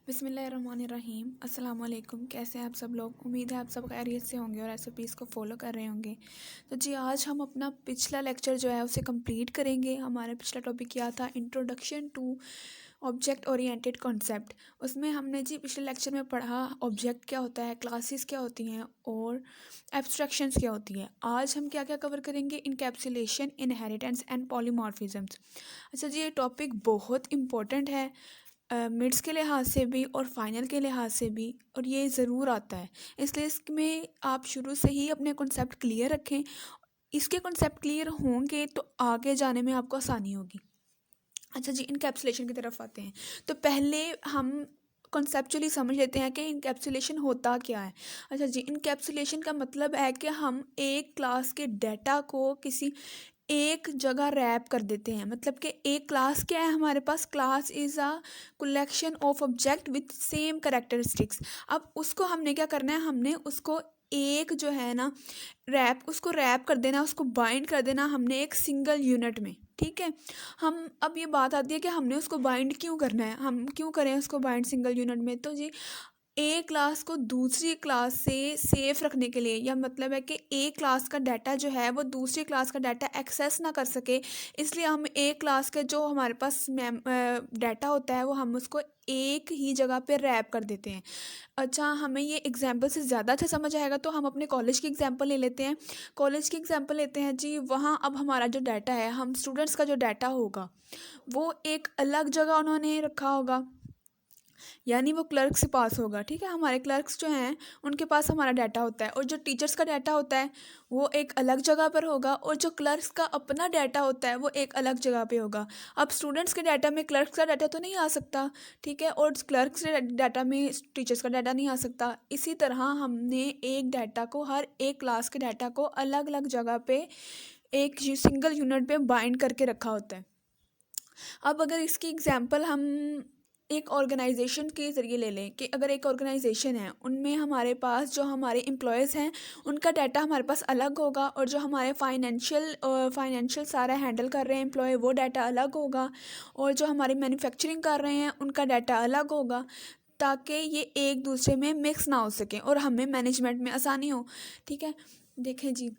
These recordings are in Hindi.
बिस्मिल्लाहिर्रहमानिर्रहीम। अस्सलाम वालेकुम। कैसे हैं आप सब लोग? उम्मीद है आप सब खैरियत से होंगे और रेसिपीज़ को फॉलो कर रहे होंगे। तो जी आज हम अपना पिछला लेक्चर जो है उसे कंप्लीट करेंगे। हमारा पिछला टॉपिक क्या था? Introduction to object oriented concept. उसमें हमने जी पिछले लेक्चर में पढ़ा ऑब्जेक्ट क्या होता है, क्लासेस क्या होती हैं और एब्स्ट्रैक्शंस क्या होती हैं। आज हम क्या क्या कवर करेंगे? Encapsulation, inheritance and polymorphisms. अच्छा जी, ये टॉपिक बहुत इंपॉर्टेंट है मिड्स के लिहाज से भी और फाइनल के लिहाज से भी, और ये ज़रूर आता है। इसलिए इसमें आप शुरू से ही अपने कॉन्सेप्ट क्लियर रखें। इसके कॉन्सेप्ट क्लियर होंगे तो आगे जाने में आपको आसानी होगी। अच्छा जी, इनकैप्सुलेशन की तरफ आते हैं। तो पहले हम कॉन्सेप्चुअली समझ लेते हैं कि इनकैप्सुलेशन होता क्या है। अच्छा जी, इनकैप्सुलेशन का मतलब है कि हम एक क्लास के डाटा को किसी एक जगह रैप कर देते हैं। मतलब कि एक क्लास क्या है हमारे पास? Class is a collection of object with same characteristics. अब उसको हमने क्या करना है? हमने उसको एक जो है ना उसको रैप कर देना, उसको बाइंड कर देना हमने एक सिंगल यूनिट में। ठीक है। हम अब ये बात आती है कि हमने उसको बाइंड क्यों करना है, हम क्यों करें उसको बाइंड सिंगल यूनिट में? तो जी एक क्लास को दूसरी क्लास से सेफ रखने के लिए, या मतलब है कि एक क्लास का डाटा जो है वो दूसरी क्लास का डाटा एक्सेस ना कर सके, इसलिए हम एक क्लास के जो हमारे पास डाटा होता है वो हम उसको एक ही जगह पे रैप कर देते हैं। अच्छा, हमें ये एग्जांपल से ज़्यादा अच्छा समझ आएगा तो हम अपने कॉलेज की एग्जांपल ले लेते हैं। कॉलेज की एग्जांपल लेते हैं जी। वहाँ अब हमारा जो डाटा है, हम स्टूडेंट्स का जो डाटा होगा वो एक अलग जगह उन्होंने रखा होगा, यानी वो क्लर्क से पास होगा। ठीक है, हमारे क्लर्क्स जो हैं उनके पास हमारा डाटा होता है, और जो टीचर्स का डाटा होता है वो एक अलग जगह पर होगा, और जो क्लर्क्स का अपना डाटा होता है वो एक अलग जगह पे होगा। अब स्टूडेंट्स के डाटा में क्लर्क्स का डाटा तो नहीं आ सकता, ठीक है, और क्लर्क्स के डाटा में टीचर्स का डाटा नहीं आ सकता। इसी तरह हमने एक डाटा को, हर एक क्लास के डाटा को अलग अलग जगह पे एक सिंगल यूनिट पे बाइंड करके रखा होता है। अब अगर इसकी एग्जांपल हम एक ऑर्गेनाइजेशन के ज़रिए ले लें कि अगर एक ऑर्गेनाइजेशन है, उनमें हमारे पास जो हमारे एम्प्लॉयज़ हैं उनका डाटा हमारे पास अलग होगा, और जो हमारे फाइनेंशियल सारा हैंडल कर रहे हैं एम्प्लॉय वो डाटा अलग होगा, और जो हमारे मैन्युफैक्चरिंग कर रहे हैं उनका डाटा अलग होगा, ताकि ये एक दूसरे में मिक्स ना हो सकें और हमें मैनेजमेंट में आसानी हो। ठीक है, देखें जी,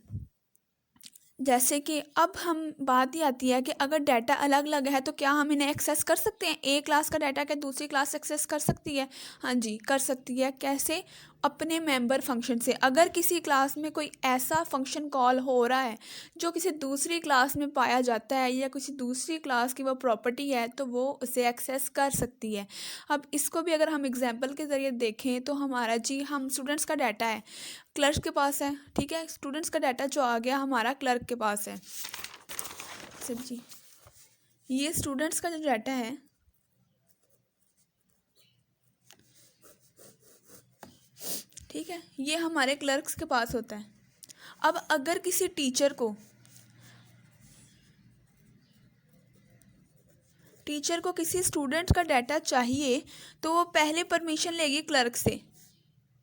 जैसे कि अब हम बात ही आती है कि अगर डाटा अलग अलग है तो क्या हम इन्हें एक्सेस कर सकते हैं? एक क्लास का डाटा क्या दूसरी क्लास एक्सेस कर सकती है? हाँ जी, कर सकती है। कैसे? अपने मेंबर फंक्शन से। अगर किसी क्लास में कोई ऐसा फंक्शन कॉल हो रहा है जो किसी दूसरी क्लास में पाया जाता है, या किसी दूसरी क्लास की वो प्रॉपर्टी है, तो वो उसे एक्सेस कर सकती है। अब इसको भी अगर हम एग्जाम्पल के ज़रिए देखें तो हमारा जी, हम स्टूडेंट्स का डाटा है क्लर्क के पास है। ठीक है, स्टूडेंट्स का डाटा जो आ गया हमारा क्लर्क के पास है। सर जी, ये स्टूडेंट्स का जो डाटा है, ठीक है, ये हमारे क्लर्क्स के पास होता है। अब अगर किसी टीचर को किसी स्टूडेंट का डाटा चाहिए तो वो पहले परमिशन लेगी क्लर्क से।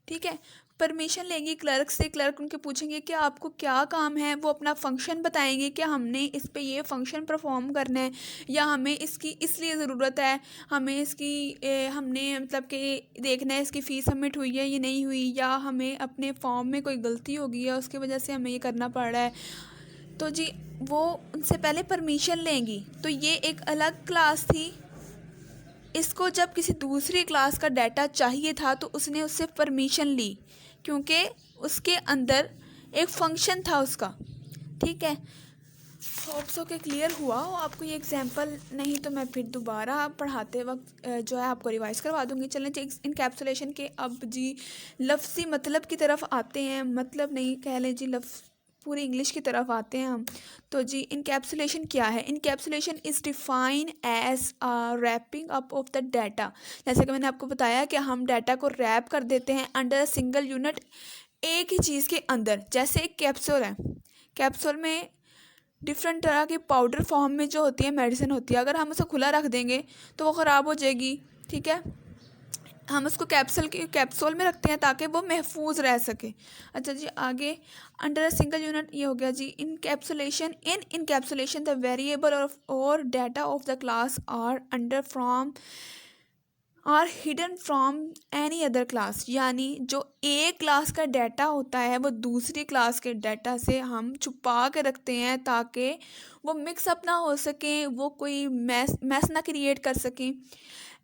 ठीक है, परमिशन लेंगी क्लर्क से। क्लर्क उनके पूछेंगे कि आपको क्या काम है, वो अपना फंक्शन बताएंगे कि हमने इस पे ये फंक्शन परफॉर्म करना है, या हमें इसकी इसलिए ज़रूरत है, हमें इसकी हमने मतलब कि देखना है इसकी फ़ीस सबमिट हुई है ये नहीं हुई, या हमें अपने फॉर्म में कोई गलती हो गई है उसकी वजह से हमें ये करना पड़ रहा है। तो जी वो उनसे पहले परमिशन लेंगी। तो ये एक अलग क्लास थी, इसको जब किसी दूसरी क्लास का डाटा चाहिए था तो उसने उससे परमिशन ली, क्योंकि उसके अंदर एक फंक्शन था उसका। ठीक है, होप सो के क्लियर हुआ हो आपको ये एग्जांपल। नहीं तो मैं फिर दोबारा पढ़ाते वक्त जो है आपको रिवाइज करवा दूंगी। चलें जी, इनकैप्सुलेशन के अब जी लफ्ज़ी मतलब की तरफ आते हैं। मतलब नहीं कह लें जी, पूरी इंग्लिश की तरफ आते हैं हम। तो जी इनकैप्सुलेशन क्या है? Encapsulation is define as a wrapping up of the data. जैसे कि मैंने आपको बताया कि हम डाटा को रैप कर देते हैं अंडर अ सिंगल यूनिट, एक ही चीज़ के अंदर। जैसे एक कैप्सूल है, कैप्सूल में डिफरेंट तरह के पाउडर फॉर्म में जो होती है मेडिसिन होती है, अगर हम उसे खुला रख देंगे तो वो ख़राब हो जाएगी। ठीक है, हम उसको कैप्सूल में रखते हैं ताकि वो महफूज रह सके। अच्छा जी, आगे अंडर अ सिंगल यूनिट ये हो गया जी इनकैप्सुलेशन द वेरिएबल और data of the class are under from are hidden from any other class, यानी जो एक क्लास का डाटा होता है वो दूसरी क्लास के डाटा से हम छुपा के रखते हैं ताकि वो मिक्सअप ना हो सकें, वो कोई मैस ना क्रिएट कर सकें।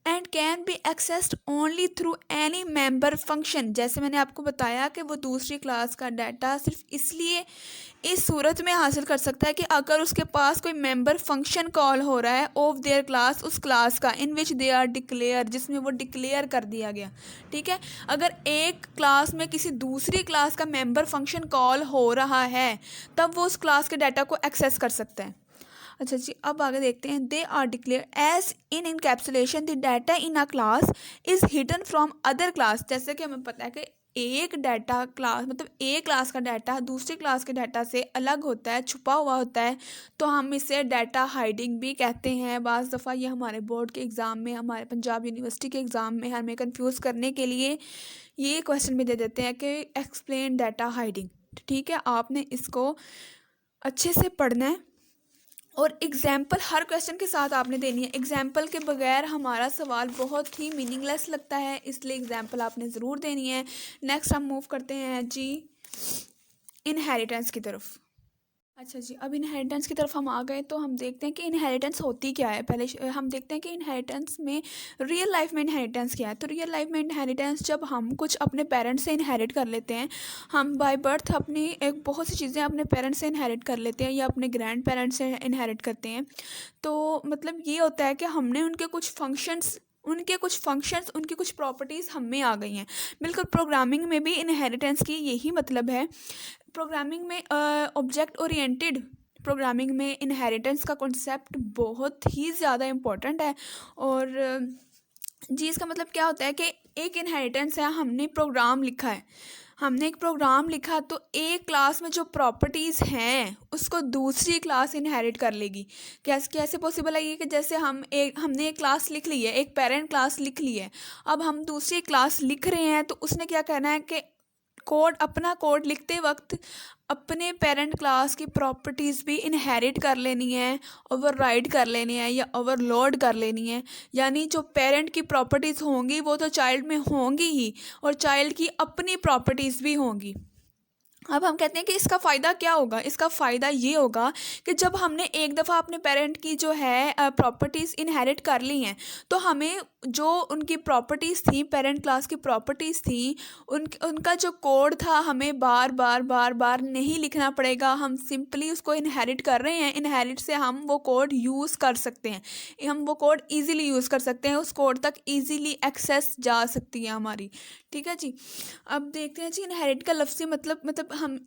And can be accessed only through any member function, जैसे मैंने आपको बताया कि वो दूसरी क्लास का डाटा सिर्फ इसलिए इस सूरत में हासिल कर सकता है कि अगर उसके पास कोई मेंबर फंक्शन कॉल हो रहा है ऑफ देयर क्लास, उस क्लास का इन विच दे आर डिक्लेयर, जिसमें वो डिक्लेयर कर दिया गया। ठीक है, अगर एक क्लास में किसी दूसरी क्लास का मेंबर फंक्शन कॉल हो रहा है तब वो उस क्लास के डाटा को एक्सेस कर सकता है। अच्छा जी, अब आगे देखते हैं। They are declare as in encapsulation the data in a class is hidden from other class, जैसे कि हमें पता है कि एक डाटा क्लास मतलब एक क्लास का डाटा दूसरी क्लास के डाटा से अलग होता है, छुपा हुआ होता है, तो हम इसे डाटा हाइडिंग भी कहते हैं। बाज़ दफ़ा ये हमारे बोर्ड के एग्ज़ाम में, हमारे पंजाब यूनिवर्सिटी के एग्ज़ाम में हमें कंफ्यूज करने के लिए ये क्वेश्चन भी दे देते हैं कि एक्सप्लेन डाटा हाइडिंग। ठीक है, आपने इसको अच्छे से पढ़ना है और एग्जाम्पल हर क्वेश्चन के साथ आपने देनी है। एग्जाम्पल के बगैर हमारा सवाल बहुत ही मीनिंगलेस लगता है, इसलिए एग्जाम्पल आपने ज़रूर देनी है। नेक्स्ट हम मूव करते हैं जी इनहेरिटेंस की तरफ। अच्छा जी, अब इनहेरिटेंस की तरफ हम आ गए तो हम देखते हैं कि इनहेरिटेंस होती क्या है। पहले हम देखते हैं कि इनहेरिटेंस में रियल लाइफ में इनहेरिटेंस क्या है। तो रियल लाइफ में इनहेरिटेंस जब हम कुछ अपने पेरेंट्स से इनहेरिट कर लेते हैं, हम बाय बर्थ अपनी एक बहुत सी चीज़ें अपने पेरेंट्स से इनहेरिट कर लेते हैं या अपने ग्रैंड पेरेंट्स से इनहेरिट करते हैं। तो मतलब ये होता है कि हमने उनके कुछ फंक्शंस उनकी कुछ प्रॉपर्टीज़ हम में आ गई हैं। बिल्कुल प्रोग्रामिंग में भी इनहेरिटेंस की यही मतलब है। प्रोग्रामिंग में ऑब्जेक्ट ओरिएंटेड प्रोग्रामिंग में इनहेरिटेंस का कॉन्सेप्ट बहुत ही ज़्यादा इम्पोर्टेंट है। और जी इसका मतलब क्या होता है कि एक इनहेरिटेंस है, हमने एक प्रोग्राम लिखा तो एक क्लास में जो प्रॉपर्टीज़ हैं उसको दूसरी क्लास इनहेरिट कर लेगी। कैसे पॉसिबल है ये कि जैसे हमने एक क्लास लिख ली है, एक पेरेंट क्लास लिख ली है, अब हम दूसरी क्लास लिख रहे हैं तो उसने क्या करना है कि अपना कोड लिखते वक्त अपने पेरेंट क्लास की प्रॉपर्टीज़ भी इनहेरिट कर लेनी है, ओवरराइड कर लेनी है या ओवरलोड कर लेनी है। यानी जो पेरेंट की प्रॉपर्टीज़ होंगी वो तो चाइल्ड में होंगी ही, और चाइल्ड की अपनी प्रॉपर्टीज़ भी होंगी। अब हम कहते हैं कि इसका फ़ायदा क्या होगा। इसका फ़ायदा ये होगा कि जब हमने एक दफ़ा अपने पेरेंट की जो है प्रॉपर्टीज़ इनहेरिट कर ली हैं, तो हमें जो उनकी प्रॉपर्टीज़ थी, पेरेंट क्लास की प्रॉपर्टीज़ थी, उनका जो कोड था हमें बार बार नहीं लिखना पड़ेगा। हम सिंपली उसको इनहेरिट कर रहे हैं, इनहेरिट से हम वो कोड यूज़ कर सकते हैं, हम वो कोड ईज़िली यूज़ कर सकते हैं, उस कोड तक ईज़िली एक्सेस जा सकती है हमारी। ठीक है जी, अब देखते हैं जी इनहेरिट का लफ्ज़ी मतलब हम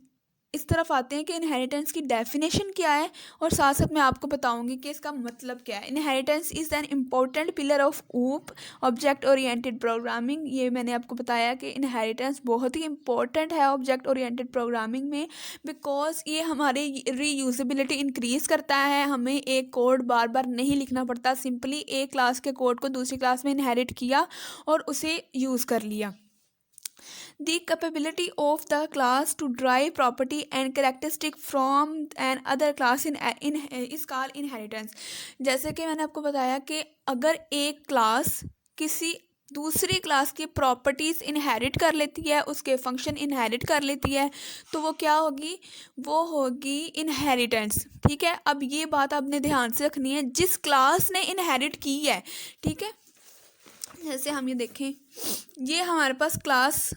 इस तरफ आते हैं कि इनहेरिटेंस की डेफिनेशन क्या है, और साथ साथ मैं आपको बताऊंगी कि इसका मतलब क्या है। Inheritance is an important pillar of ऊप ऑब्जेक्ट ओरिएंटेड प्रोग्रामिंग। ये मैंने आपको बताया कि इनहेरिटेंस बहुत ही इंपॉर्टेंट है ऑब्जेक्ट ओरिएंटेड प्रोग्रामिंग में, बिकॉज ये हमारी रीयूजेबिलिटी इंक्रीज़ करता है। हमें एक कोड बार बार नहीं लिखना पड़ता, सिंपली एक क्लास के कोड को दूसरी क्लास में इनहेरिट किया और उसे यूज़ कर लिया। The capability of the class to derive property and characteristic from an other class is called inheritance। जैसे कि मैंने आपको बताया कि अगर एक क्लास किसी दूसरी क्लास की प्रॉपर्टीज़ इनहेरिट कर लेती है, उसके फंक्शन इनहेरिट कर लेती है, तो वो क्या होगी, वो होगी इनहेरिटेंस। ठीक है, अब ये बात आपने ध्यान से रखनी है, जिस क्लास ने इनहेरिट की है। ठीक है, जैसे हम ये देखें, ये हमारे पास क्लास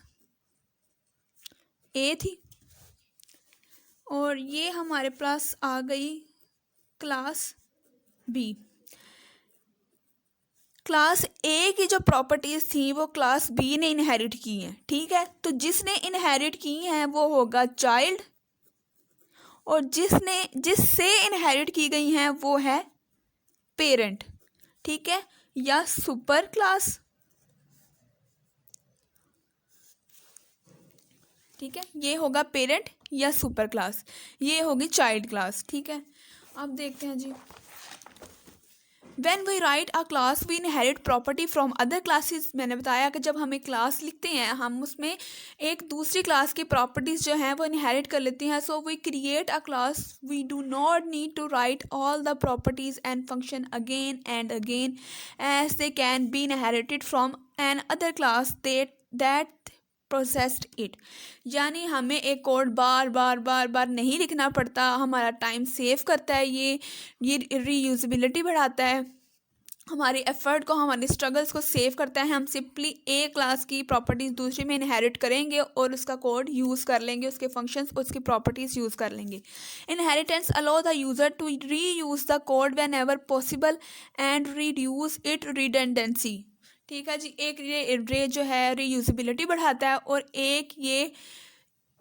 ए थी और ये हमारे पास आ गई क्लास बी। क्लास ए की जो प्रॉपर्टीज़ थी वो क्लास बी ने इनहेरिट की हैं। ठीक है, तो जिसने इनहेरिट की हैं वो होगा चाइल्ड, और जिससे इनहेरिट की गई हैं वो है पेरेंट। ठीक है, या सुपर क्लास। ठीक है, ये होगा पेरेंट या सुपर क्लास, ये होगी चाइल्ड क्लास। ठीक है, अब देखते हैं जी when we write a class we inherit property from other classes. मैंने बताया कि जब हम एक क्लास लिखते हैं हम उसमें एक दूसरी क्लास की प्रॉपर्टीज़ जो हैं वो इनहेरिट कर लेती हैं। So we create a class, we do not need to write all the properties and function again and again as they can be inherited from an other class that processed it. यानी हमें एक कोड बार बार बार बार नहीं लिखना पड़ता, हमारा टाइम सेव करता है, ये रीयूजेबिलिटी बढ़ाता है, हमारी एफर्ट को, हमारी स्ट्रगल्स को सेव करता है। हम सिंपली एक क्लास की प्रॉपर्टीज़ दूसरी में इनहेरिट करेंगे और उसका कोड यूज़ कर लेंगे, उसके फंक्शंस, उसकी प्रॉपर्टीज़ यूज़ कर लेंगे। Inheritance allow the user to reuse the code whenever possible and reduce it redundancy. ठीक है जी, एक ये जो है रीयूजेबिलिटी बढ़ाता है और एक ये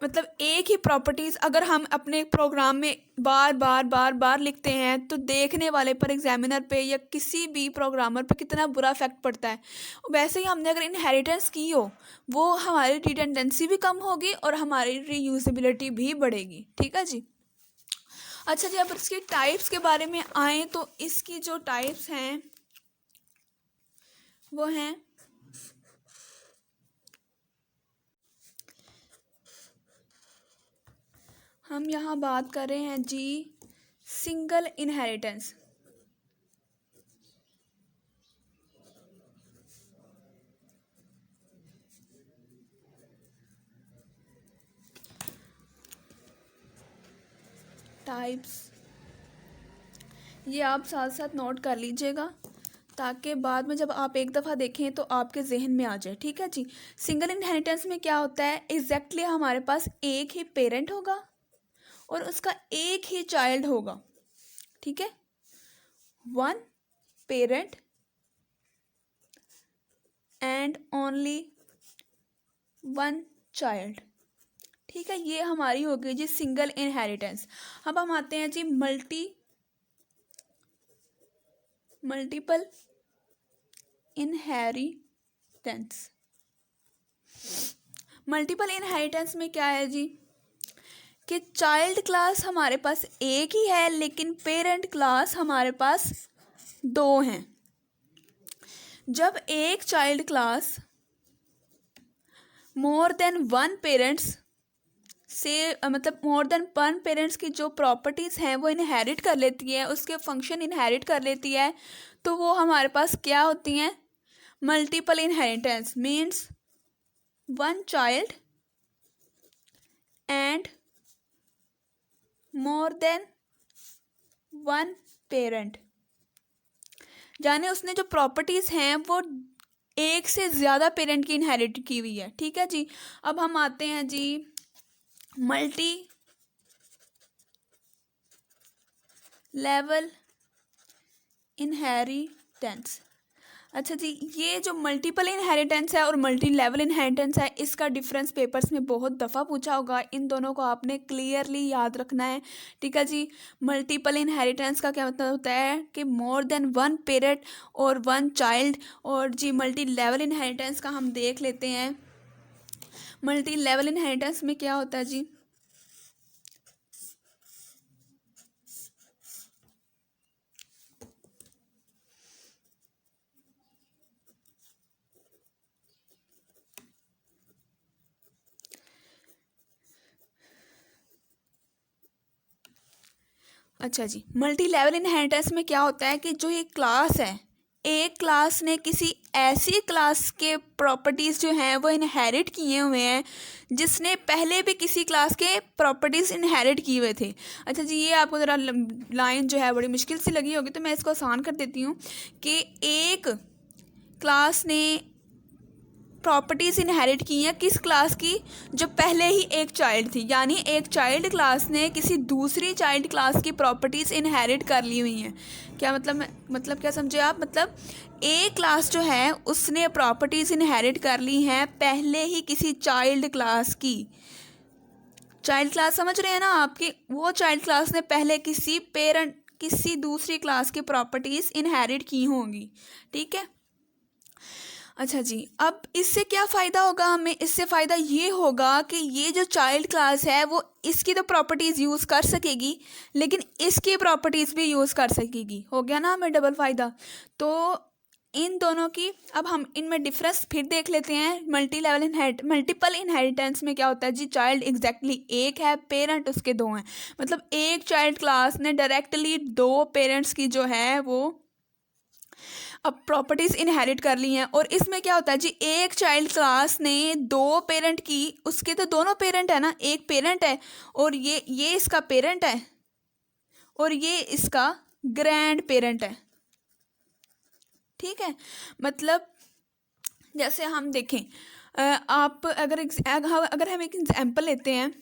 मतलब एक ही प्रॉपर्टीज़ अगर हम अपने प्रोग्राम में बार बार बार बार लिखते हैं तो देखने वाले पर, एग्जामिनर पे या किसी भी प्रोग्रामर पे कितना बुरा इफेक्ट पड़ता है। वैसे ही हमने अगर इनहेरिटेंस की हो वो हमारी रिडंडेंसी भी कम होगी और हमारी रीयूजेबिलिटी भी बढ़ेगी। ठीक है जी। अच्छा जी, अब इसकी टाइप्स के बारे में आए तो इसकी जो टाइप्स हैं वो हैं हम यहाँ बात कर रहे हैं जी सिंगल इनहेरिटेंस। टाइप्स ये आप साथ साथ नोट कर लीजिएगा ताकि बाद में जब आप एक दफ़ा देखें तो आपके जहन में आ जाए। ठीक है जी। सिंगल इनहेरिटेंस में क्या होता है, एग्जैक्टली हमारे पास एक ही पेरेंट होगा और उसका एक ही चाइल्ड होगा। ठीक है, one parent and only one child. ठीक है, ये हमारी हो गई जी सिंगल इनहेरिटेंस। अब हम आते हैं जी मल्टीपल इनहेरिटेंस। मल्टीपल इनहेरिटेंस में क्या है जी कि चाइल्ड क्लास हमारे पास एक ही है लेकिन पेरेंट क्लास हमारे पास दो हैं। जब एक child class more than one parents से मतलब मोर देन वन पेरेंट्स की जो प्रॉपर्टीज़ हैं वो इनहेरिट कर लेती है, उसके फंक्शन इनहेरिट कर लेती है, तो वो हमारे पास क्या होती हैं, multiple inheritance. Means one child and more than one parent, यानी उसने जो प्रॉपर्टीज़ हैं वो एक से ज़्यादा पेरेंट की इनहेरिट की हुई है। ठीक है जी। अब हम आते हैं जी मल्टी लेवल इनहेरिटेंस। अच्छा जी, ये जो मल्टीपल इनहेरिटेंस है और मल्टी लेवल इनहेरिटेंस है इसका डिफरेंस पेपर्स में बहुत दफ़ा पूछा होगा, इन दोनों को आपने क्लियरली याद रखना है। ठीक है जी। मल्टीपल इनहेरिटेंस का क्या मतलब होता है कि मोर देन वन पेरेंट और वन चाइल्ड। और जी मल्टी लेवल इनहेरिटेंस का हम देख लेते हैं। मल्टी लेवल इनहेरिटेंस में क्या होता है जी, अच्छा जी, मल्टी लेवल इनहेरिटेंस में क्या होता है कि जो ये क्लास है, एक क्लास ने किसी ऐसी क्लास के प्रॉपर्टीज़ जो हैं वो इनहेरिट किए हुए हैं जिसने पहले भी किसी क्लास के प्रॉपर्टीज़ इनहेरिट किए हुए थे। अच्छा जी, ये आपको ज़रा लाइन जो है बड़ी मुश्किल सी लगी होगी तो मैं इसको आसान कर देती हूँ कि एक क्लास ने प्रॉपर्टीज़ इनहेरिट की हैं किस क्लास की, जो पहले ही एक चाइल्ड थी, यानी एक चाइल्ड क्लास ने किसी दूसरी चाइल्ड क्लास की प्रॉपर्टीज़ इनहेरिट कर ली हुई हैं। क्या मतलब क्या समझे आप, मतलब एक क्लास जो है उसने प्रॉपर्टीज़ इनहेरिट कर ली हैं पहले ही किसी चाइल्ड क्लास की। चाइल्ड क्लास समझ रहे हैं ना आपकी, वो चाइल्ड क्लास ने पहले किसी दूसरी क्लास की प्रॉपर्टीज़ इनहेरिट की होंगी। ठीक है। अच्छा जी, अब इससे क्या फ़ायदा होगा हमें? इससे फ़ायदा ये होगा कि ये जो चाइल्ड क्लास है वो इसकी तो प्रॉपर्टीज़ यूज़ कर सकेगी, लेकिन इसकी प्रॉपर्टीज़ भी यूज़ कर सकेगी। हो गया ना हमें डबल फ़ायदा। तो इन दोनों की अब हम इनमें डिफरेंस फिर देख लेते हैं। मल्टीपल इनहेरिटेंस में क्या होता है जी? चाइल्ड एग्जैक्टली एक है, पेरेंट उसके दो हैं। मतलब एक चाइल्ड क्लास ने डायरेक्टली दो पेरेंट्स की जो है वो अब प्रॉपर्टीज इनहेरिट कर ली हैं। और इसमें क्या होता है जी? एक चाइल्ड क्लास ने दो पेरेंट की, उसके तो दोनों पेरेंट है ना, एक पेरेंट है और ये इसका पेरेंट है और ये इसका ग्रैंड पेरेंट है। ठीक है, मतलब जैसे हम देखें, आप अगर हम एक एग्जांपल लेते हैं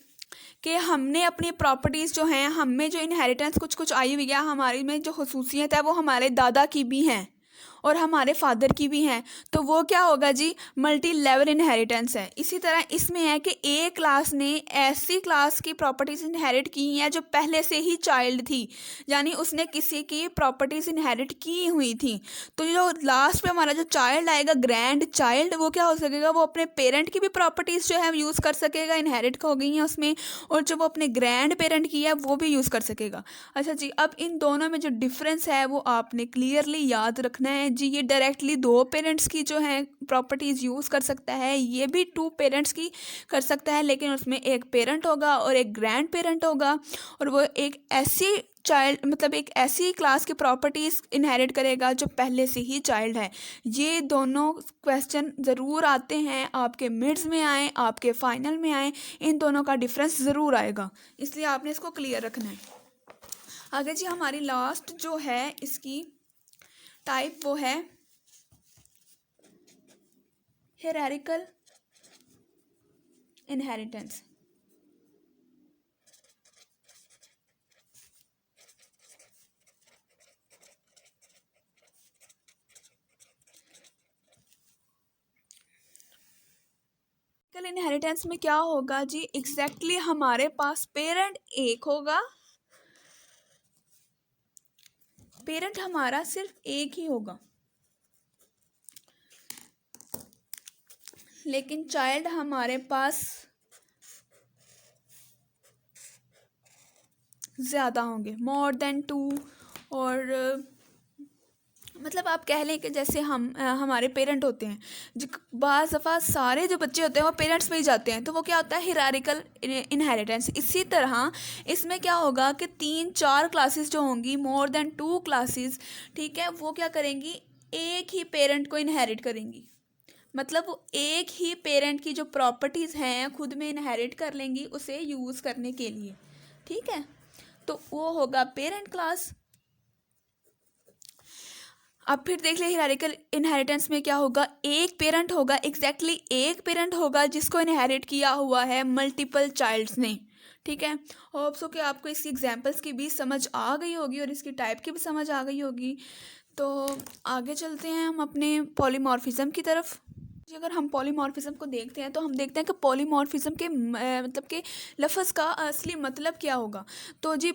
कि हमने अपनी प्रॉपर्टीज़ जो हैं, हमें जो इनहेरिटेंस कुछ कुछ आई हुई है, हमारी में जो खसूसियत है वो हमारे दादा की भी हैं और हमारे फादर की भी हैं, तो वो क्या होगा जी? मल्टी लेवल इनहेरिटेंस है। इसी तरह इसमें है कि ए क्लास ने ऐसी क्लास की प्रॉपर्टीज इनहेरिट की हैं जो पहले से ही चाइल्ड थी, यानी उसने किसी की प्रॉपर्टीज इनहेरिट की हुई थी। तो जो लास्ट में हमारा जो चाइल्ड आएगा, ग्रैंड चाइल्ड, वो क्या हो सकेगा? वो अपने पेरेंट की भी प्रॉपर्टीज जो है यूज़ कर सकेगा, इनहेरिट हो गई हैं उसमें, और जो वो अपने ग्रैंड पेरेंट की है वो भी यूज़ कर सकेगा। अच्छा जी, अब इन दोनों में जो डिफरेंस है वो आपने क्लियरली याद रखना है जी। ये डायरेक्टली दो पेरेंट्स की जो है प्रॉपर्टीज़ यूज़ कर सकता है, ये भी टू पेरेंट्स की कर सकता है, लेकिन उसमें एक पेरेंट होगा और एक ग्रैंड पेरेंट होगा, और वो एक ऐसी चाइल्ड मतलब एक ऐसी क्लास की प्रॉपर्टीज़ इनहेरिट करेगा जो पहले से ही चाइल्ड है। ये दोनों क्वेश्चन ज़रूर आते हैं, आपके मिड्स में आए, आपके फाइनल में आए, इन दोनों का डिफरेंस ज़रूर आएगा, इसलिए आपने इसको क्लियर रखना है। आगे जी, हमारी लास्ट जो है इसकी टाइप वो है हायरार्किकल इनहेरिटेंस। इनहेरिटेंस में क्या होगा जी? एग्जैक्टली हमारे पास पेरेंट एक होगा, पेरेंट हमारा सिर्फ एक ही होगा, लेकिन चाइल्ड हमारे पास ज़्यादा होंगे, मोर देन टू। और मतलब आप कह लें कि जैसे हमारे पेरेंट होते हैं, जो बाज़ दफ़ा सारे जो बच्चे होते हैं वो पेरेंट्स में ही जाते हैं, तो वो क्या होता है? Hierarchical inheritance. इसी तरह इसमें क्या होगा कि 3-4 क्लासेस जो होंगी, मोर देन 2 क्लासेस, ठीक है, वो क्या करेंगी? एक ही पेरेंट को इनहेरिट करेंगी। मतलब वो एक ही पेरेंट की जो प्रॉपर्टीज़ हैं खुद में इनहेरिट कर लेंगी उसे यूज़ करने के लिए। ठीक है, तो वो होगा पेरेंट क्लास। अब फिर देख ले हायरार्किकल इनहेरिटेंस में क्या होगा? एक पेरेंट होगा, एग्जैक्टली एक पेरेंट होगा जिसको इनहेरिट किया हुआ है मल्टीपल चाइल्ड्स ने। ठीक है, होप सो कि आपको इसकी एग्जांपल्स की भी समझ आ गई होगी और इसकी टाइप की भी समझ आ गई होगी। तो आगे चलते हैं हम अपने पॉलीमॉर्फिज्म की तरफ। जी, अगर हम पॉलीमॉर्फिज्म को देखते हैं तो हम देखते हैं कि पॉलीमॉर्फिज्म के मतलब के लफ्ज़ का असली मतलब क्या होगा। तो जी,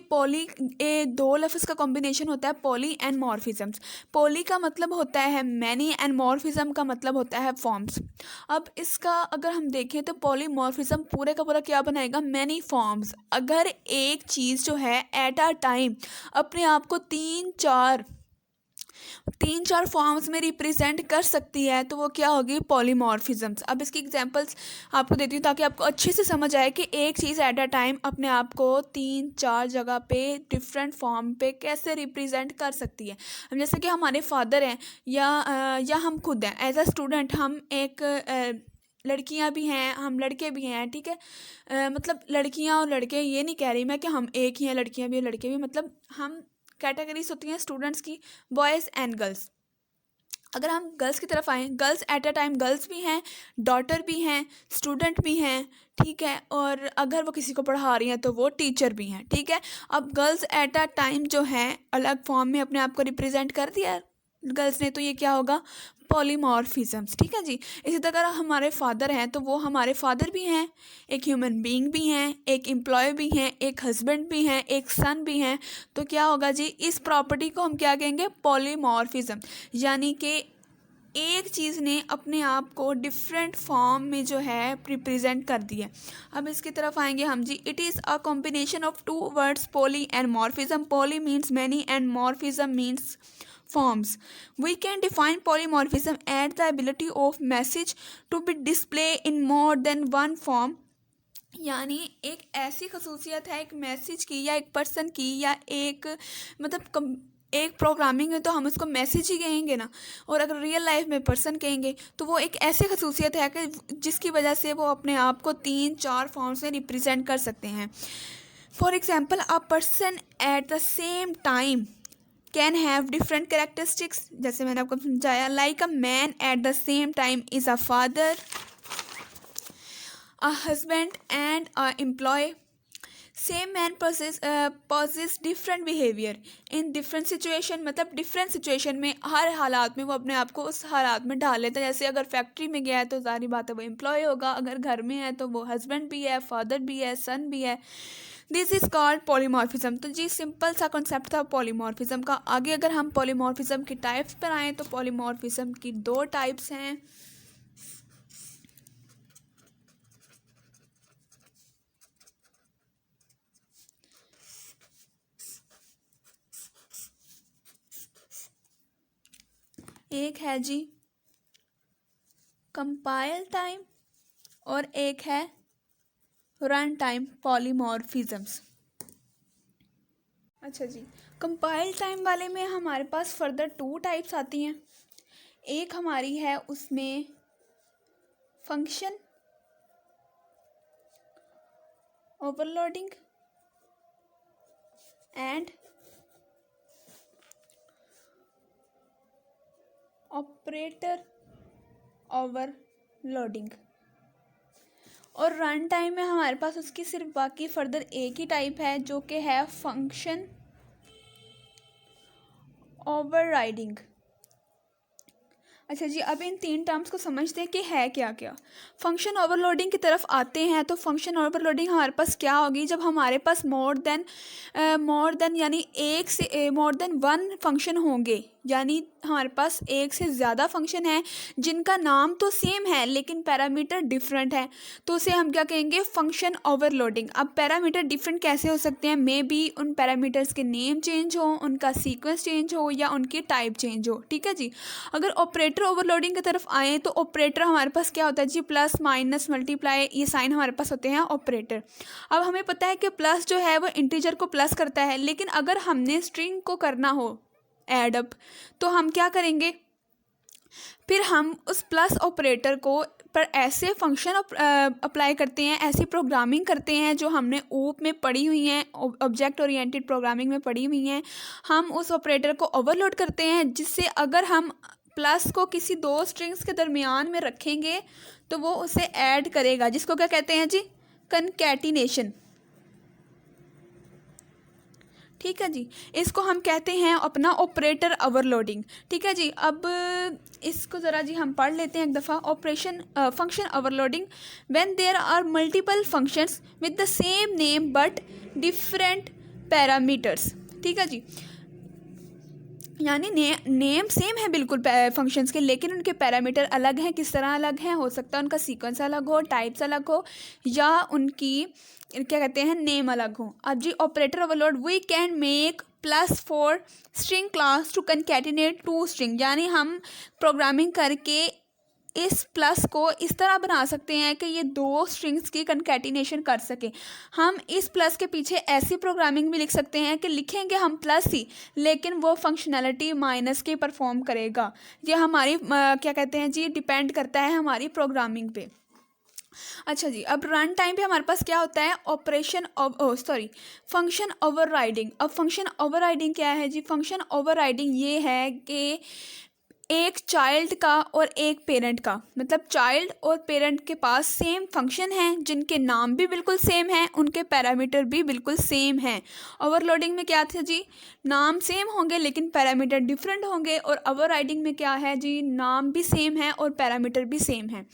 दो लफ्ज़ का कॉम्बिनेशन होता है, पॉली एंड मॉर्फिज्म्स। पॉली का मतलब होता है मैनी एंड मॉर्फिज्म का मतलब होता है फॉर्म्स। अब इसका अगर हम देखें तो पॉलीमॉर्फिज्म पूरे का पूरा क्या बनाएगा? Many forms. अगर एक चीज़ जो है एट अ टाइम अपने आप को तीन चार फॉर्म्स में रिप्रेजेंट कर सकती है तो वो क्या होगी? पॉलीमॉर्फिज्म्स। अब इसकी एग्जांपल्स आपको देती हूँ ताकि आपको अच्छे से समझ आए कि एक चीज़ एट अ टाइम अपने आप को 3-4 जगह पे डिफरेंट फॉर्म पे कैसे रिप्रेजेंट कर सकती है। अब जैसे कि हमारे फादर हैं या हम खुद हैं, एज अ स्टूडेंट हम एक लड़कियां भी हैं, हम लड़के भी हैं। ठीक है, मतलब लड़कियां और लड़के, ये नहीं कह रही मैं कि हम एक ही हैं, लड़कियां भी लड़के भी, मतलब हम कैटेगरीज होती हैं स्टूडेंट्स की, बॉयज़ एंड गर्ल्स। अगर हम गर्ल्स की तरफ आएँ, girls at a time girls भी हैं, डॉटर भी हैं, स्टूडेंट भी हैं। ठीक है, और अगर वो किसी को पढ़ा रही हैं तो वो टीचर भी हैं। ठीक है, अब गर्ल्स एट अ टाइम जो है अलग फॉर्म में अपने आप को रिप्रेजेंट कर दिया गर्ल्स ने, तो ये क्या होगा? पॉलीमॉर्फिज्म्स। ठीक है जी, इसी तरह हमारे फादर हैं तो वो हमारे फादर भी हैं, एक ह्यूमन बीइंग भी हैं, एक एम्प्लॉय भी हैं, एक हस्बैंड भी हैं, एक सन भी हैं। तो क्या होगा जी? इस प्रॉपर्टी को हम क्या कहेंगे? पॉलीमॉर्फिज्म। यानी कि एक चीज़ ने अपने आप को डिफरेंट फॉर्म में जो है रिप्रेजेंट कर दिया। अब इसकी तरफ आएंगे हम जी। It is a combination of two words, poly and morphism. Poly means many and morphism means forms. We can define polymorphism as the ability of message to be displayed in more than one form. यानी एक ऐसी खसूसियत है एक मैसेज की या एक पर्सन की या एक एक प्रोग्रामिंग है तो हम उसको मैसेज ही कहेंगे ना, और अगर रियल लाइफ में पर्सन कहेंगे तो वो एक ऐसी खसूसियत है कि जिसकी वजह से वो अपने आप को 3-4 फॉर्म्स में रिप्रेजेंट कर सकते हैं। For example, a person at the same time can have different characteristics, जैसे मैंने आपको समझाया। Like a man at the same time is a father, a husband and a employee. Same man possess different behaviour in different situation, मतलब डिफरेंट सिचुएशन में हर हालात में वो अपने आप को उस हालात में डाल लेता है। जैसे अगर फैक्ट्री में गया है तो सारी बात है वो एम्प्लॉय होगा, अगर घर में है तो वो हस्बैंड भी है, फादर भी है, सन भी है। This is called polymorphism. तो जी सिंपल सा कॉन्सेप्ट था पॉलीमॉर्फिज्म का। आगे अगर हम पॉलीमॉर्फिज्म की टाइप्स पर आएँ तो पॉलीमॉर्फिज्म की 2 टाइप्स हैं। एक है जी कंपाइल टाइम और एक है रन टाइम पॉलीमॉर्फिज्म्स। अच्छा जी, कंपाइल टाइम वाले में हमारे पास फर्दर 2 टाइप्स आती हैं। एक हमारी है उसमें function overloading and operator overloading. और रन टाइम में हमारे पास उसकी सिर्फ बाकी फर्दर एक ही टाइप है जो कि है फंक्शन ओवरराइडिंग। अच्छा जी, अब इन 3 टर्म्स को समझते हैं कि है क्या क्या। फंक्शन ओवरलोडिंग की तरफ आते हैं तो फंक्शन ओवरलोडिंग हमारे पास क्या होगी, जब हमारे पास मोर देन यानी एक से मोर देन 1 फंक्शन होंगे, यानी हमारे पास एक से ज़्यादा फंक्शन है जिनका नाम तो सेम है लेकिन पैरामीटर डिफरेंट है, तो उसे हम क्या कहेंगे, फंक्शन ओवरलोडिंग। अब पैरामीटर डिफरेंट कैसे हो सकते हैं, मे बी उन पैरामीटर्स के नेम चेंज हो, उनका सीक्वेंस चेंज हो या उनकी टाइप चेंज हो। ठीक है जी। अगर ऑपरेटर ओवरलोडिंग की तरफ आए तो ऑपरेटर हमारे पास क्या होता है जी, प्लस माइनस मल्टीप्लाई, ये साइन हमारे पास होते हैं ऑपरेटर। अब हमें पता है कि प्लस जो है वो इंटीजर को प्लस करता है, लेकिन अगर हमने स्ट्रिंग को करना हो ऐड अप तो हम क्या करेंगे, फिर हम उस प्लस ऑपरेटर को पर ऐसे फंक्शन अप्लाई करते हैं, ऐसी प्रोग्रामिंग करते हैं जो हमने ऊप में पढ़ी हुई हैं, ऑब्जेक्ट ओरिएंटेड प्रोग्रामिंग में पढ़ी हुई हैं। हम उस ऑपरेटर को ओवरलोड करते हैं जिससे अगर हम प्लस को किसी 2 स्ट्रिंग्स के दरमियान में रखेंगे तो वो उसे ऐड करेगा, जिसको क्या कहते हैं जी, कनकैटिनेशन। ठीक है जी, इसको हम कहते हैं अपना ऑपरेटर ओवरलोडिंग। ठीक है जी, अब इसको ज़रा जी हम पढ़ लेते हैं एक दफ़ा। Function overloading when there are multiple functions with the same name but different parameters. ठीक है जी, यानी नेम सेम है बिल्कुल फंक्शंस के, लेकिन उनके पैरामीटर अलग हैं। किस तरह अलग हैं, हो सकता है उनका सीक्वेंस अलग हो, टाइप्स अलग हो, या उनकी क्या कहते हैं नेम अलग हो। अब जी operator overload, we can make plus for string class to concatenate 2 string, यानी हम प्रोग्रामिंग करके इस प्लस को इस तरह बना सकते हैं कि ये 2 स्ट्रिंग्स की कनकैटिनेशन कर सके। हम इस प्लस के पीछे ऐसी प्रोग्रामिंग भी लिख सकते हैं कि लिखेंगे हम प्लस ही, लेकिन वो फंक्शनैलिटी माइनस की परफॉर्म करेगा। ये हमारी क्या कहते हैं जी, डिपेंड करता है हमारी प्रोग्रामिंग पे। अच्छा जी, अब रन टाइम पे हमारे पास क्या होता है, फंक्शन ओवरराइडिंग। अब फंक्शन ओवरराइडिंग क्या है जी, फंक्शन ओवरराइडिंग ये है कि एक चाइल्ड का और एक पेरेंट का, मतलब चाइल्ड और पेरेंट के पास सेम फंक्शन हैं जिनके नाम भी बिल्कुल सेम हैं, उनके पैरामीटर भी बिल्कुल सेम हैं। ओवरलोडिंग में क्या था जी, नाम सेम होंगे लेकिन पैरामीटर डिफरेंट होंगे, और ओवरराइडिंग में क्या है जी, नाम भी सेम है और पैरामीटर भी सेम है।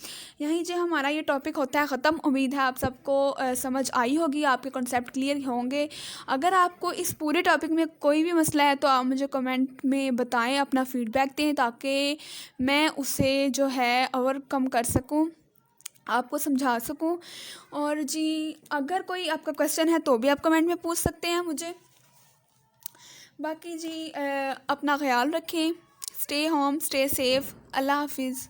यहीं जो हमारा ये टॉपिक होता है ख़त्म। उम्मीद है आप सबको समझ आई होगी, आपके कॉन्सेप्ट क्लियर होंगे। अगर आपको इस पूरे टॉपिक में कोई भी मसला है तो आप मुझे कमेंट में बताएं, अपना फीडबैक दें, ताकि ताकि मैं उसे जो है ओवरकम कर सकूं, आपको समझा सकूं। और जी अगर कोई आपका क्वेश्चन है तो भी आप कमेंट में पूछ सकते हैं मुझे। बाकी जी अपना ख्याल रखें, स्टे होम, स्टे सेफ, अल्लाह हाफिज़।